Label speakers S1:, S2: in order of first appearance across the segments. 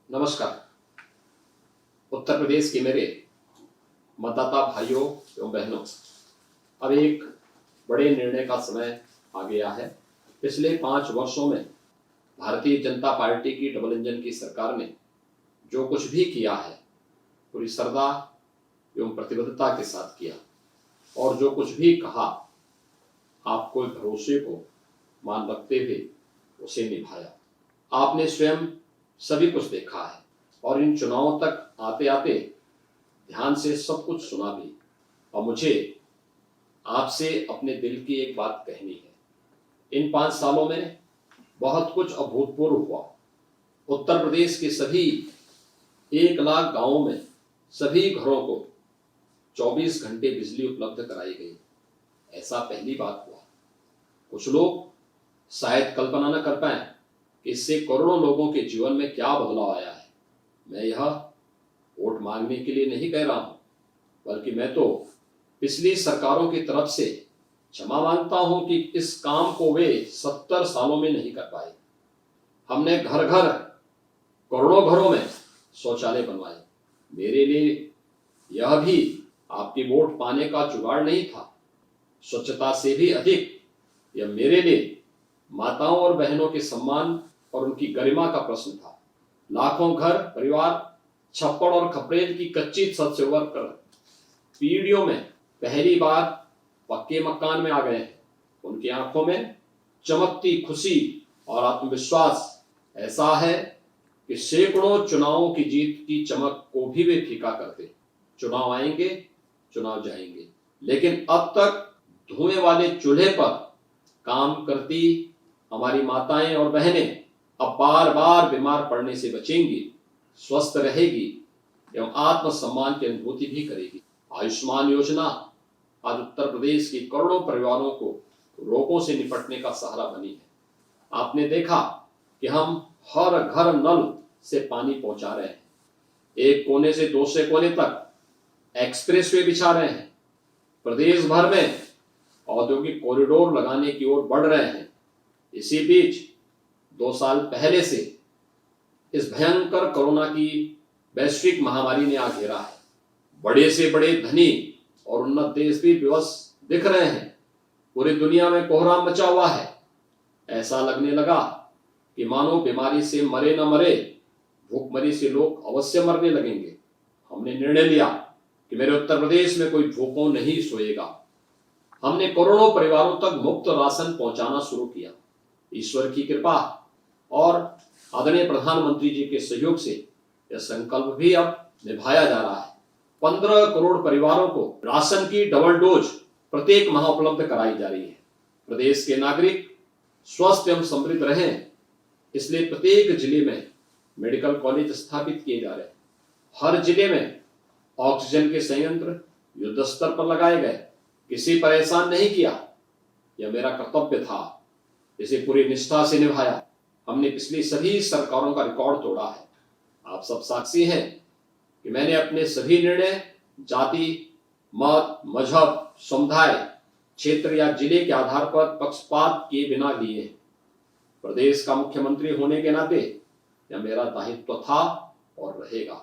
S1: नमस्कार। उत्तर प्रदेश के मेरे मतदाता भाइयों एवं बहनों, अब एक बड़े निर्णय का समय आ गया है। पिछले 5 वर्षों में भारतीय जनता पार्टी की डबल इंजन की सरकार ने जो कुछ भी किया है पूरी श्रद्धा एवं प्रतिबद्धता के साथ किया, और जो कुछ भी कहा आपको भरोसे को मान रखते हुए उसे निभाया। आपने स्वयं सभी कुछ देखा है और इन चुनावों तक आते आते ध्यान से सब कुछ सुना भी। और मुझे आपसे अपने दिल की एक बात कहनी है। इन 5 सालों में बहुत कुछ अभूतपूर्व हुआ। उत्तर प्रदेश के सभी 1 लाख गांवों में सभी घरों को 24 घंटे बिजली उपलब्ध कराई गई। ऐसा पहली बात हुआ। कुछ लोग शायद कल्पना न कर पाए कि इससे करोड़ों लोगों के जीवन में क्या बदलाव आया है। मैं यह वोट मांगने के लिए नहीं कह रहा हूं, बल्कि मैं तो पिछली सरकारों की तरफ से क्षमा मांगता हूं कि इस काम को वे 70 सालों में नहीं कर पाए। हमने घर घर करोड़ों घरों में शौचालय बनवाए। मेरे लिए यह भी आपकी वोट पाने का जुगाड़ नहीं था। स्वच्छता से भी अधिक यह मेरे लिए माताओं और बहनों के सम्मान और उनकी गरिमा का प्रश्न था। लाखों घर परिवार छप्पड़ और खपरेल की कच्ची छत से उबर कर पीढ़ियों में पहली बार पक्के मकान में आ गए हैं। उनकी आंखों में चमकती खुशी और आत्मविश्वास ऐसा है कि सैकड़ों चुनावों की जीत की चमक को भी वे फीका करते। चुनाव आएंगे, चुनाव जाएंगे, लेकिन अब तक धुएं वाले चूल्हे पर काम करती हमारी माताएं और बहनें अब बार बार बीमार पड़ने से बचेंगी, स्वस्थ रहेगी एवं आत्मसम्मान की अनुभूति भी करेगी। आयुष्मान योजना आज उत्तर प्रदेश के करोड़ों परिवारों को रोगों से निपटने का सहारा बनी है। आपने देखा कि हम हर घर नल से पानी पहुंचा रहे हैं। एक कोने से दूसरे कोने तक एक्सप्रेसवे बिछा रहे हैं। प्रदेश भर में औद्योगिक कॉरिडोर लगाने की ओर बढ़ रहे हैं। इसी बीच 2 साल पहले से इस भयंकर कोरोना की वैश्विक महामारी ने आ घेरा है। बड़े से बड़े धनी और उन्नत देश भी विवश दिख रहे हैं। पूरी दुनिया में कोहराम मचा हुआ है। ऐसा लगने लगा कि मानो बीमारी से मरे न मरे, भूखमरी से लोग अवश्य मरने लगेंगे। हमने निर्णय लिया कि मेरे उत्तर प्रदेश में कोई भूखों नहीं सोएगा। हमने करोड़ों परिवारों तक मुफ्त राशन पहुंचाना शुरू किया। ईश्वर की कृपा और आदरणीय प्रधानमंत्री जी के सहयोग से यह संकल्प भी अब निभाया जा रहा है। 15 करोड़ परिवारों को राशन की डबल डोज प्रत्येक माह उपलब्ध कराई जा रही है। प्रदेश के नागरिक स्वस्थ एवं समृद्ध रहें, इसलिए प्रत्येक जिले में मेडिकल कॉलेज स्थापित किए जा रहे हैं। हर जिले में ऑक्सीजन के संयंत्र युद्ध स्तर पर लगाए गए। किसी परेशान नहीं किया। यह मेरा कर्तव्य था, इसे पूरी निष्ठा से निभाया। हमने पिछली सभी सरकारों का रिकॉर्ड तोड़ा है। आप सब साक्षी हैं कि मैंने अपने सभी निर्णय जाति, मत, मजहब, समुदाय, क्षेत्र या जिले के आधार पर पक्षपात किए बिना लिए हैं। प्रदेश का मुख्यमंत्री होने के नाते यह मेरा दायित्व था और रहेगा।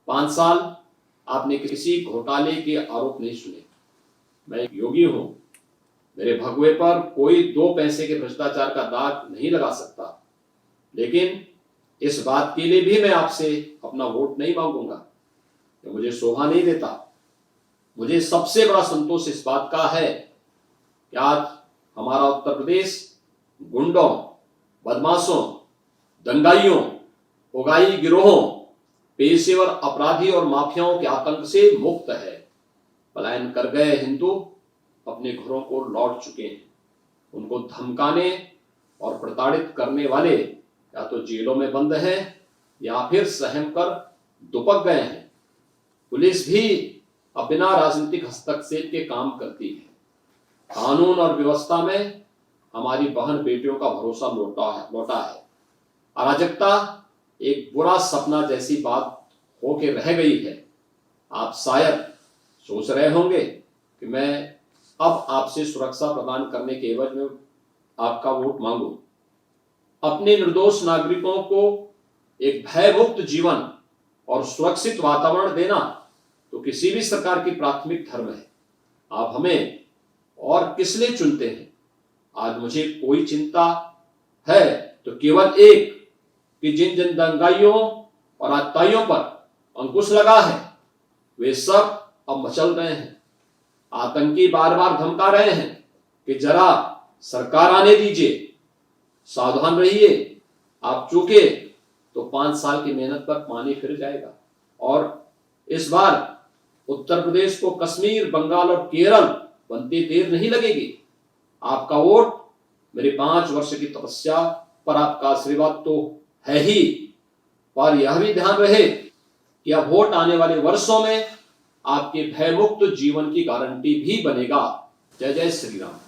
S1: 5 साल आपने किसी घोटाले के आरोप नहीं सुने। मैं एक योगी हूं। मेरे भगवे पर कोई 2 पैसे के भ्रष्टाचार का दाग नहीं लगा सकता, लेकिन इस बात के लिए भी मैं आपसे अपना वोट नहीं मांगूंगा। तो मुझे शोभा नहीं देता। मुझे सबसे बड़ा संतोष इस बात का है कि आज हमारा उत्तर प्रदेश गुंडों, बदमाशों, दंगाइयों, उगाई गिरोहों, पेशेवर अपराधी और माफियाओं के आतंक से मुक्त है। पलायन कर गए हिंदू अपने घरों को लौट चुके हैं। उनको धमकाने और प्रताड़ित करने वाले या तो जेलों में बंद हैं या फिर सहम कर दुपक गए हैं। पुलिस भी अब बिना राजनीतिक हस्तक्षेप के काम करती है। कानून और व्यवस्था में हमारी बहन बेटियों का भरोसा लौटा है। अराजकता एक बुरा सपना जैसी बात होके रह गई है। आप शायद सोच रहे होंगे कि मैं अब आपसे सुरक्षा प्रदान करने के एवज में आपका वोट मांगू। अपने निर्दोष नागरिकों को एक भयमुक्त जीवन और सुरक्षित वातावरण देना तो किसी भी सरकार की प्राथमिक धर्म है। आप हमें और किस लिए चुनते हैं? आज मुझे कोई चिंता है तो केवल एक कि जिन जिन दंगाइयों और आतताइयों पर अंकुश लगा है वे सब अब मचल रहे हैं। आतंकी बार बार धमका रहे हैं कि जरा सरकार आने दीजिए, सावधान रहिए, आप चूके तो 5 साल की मेहनत पर पानी फिर जाएगा। और इस बार उत्तर प्रदेश को कश्मीर, बंगाल और केरल बनते देर नहीं लगेगी। आपका वोट मेरे 5 वर्ष की तपस्या पर आपका आशीर्वाद तो है ही, पर यह भी ध्यान रहे कि अब वोट आने वाले वर्षों में आपके भयमुक्त जीवन की गारंटी भी बनेगा। जय जय श्री राम।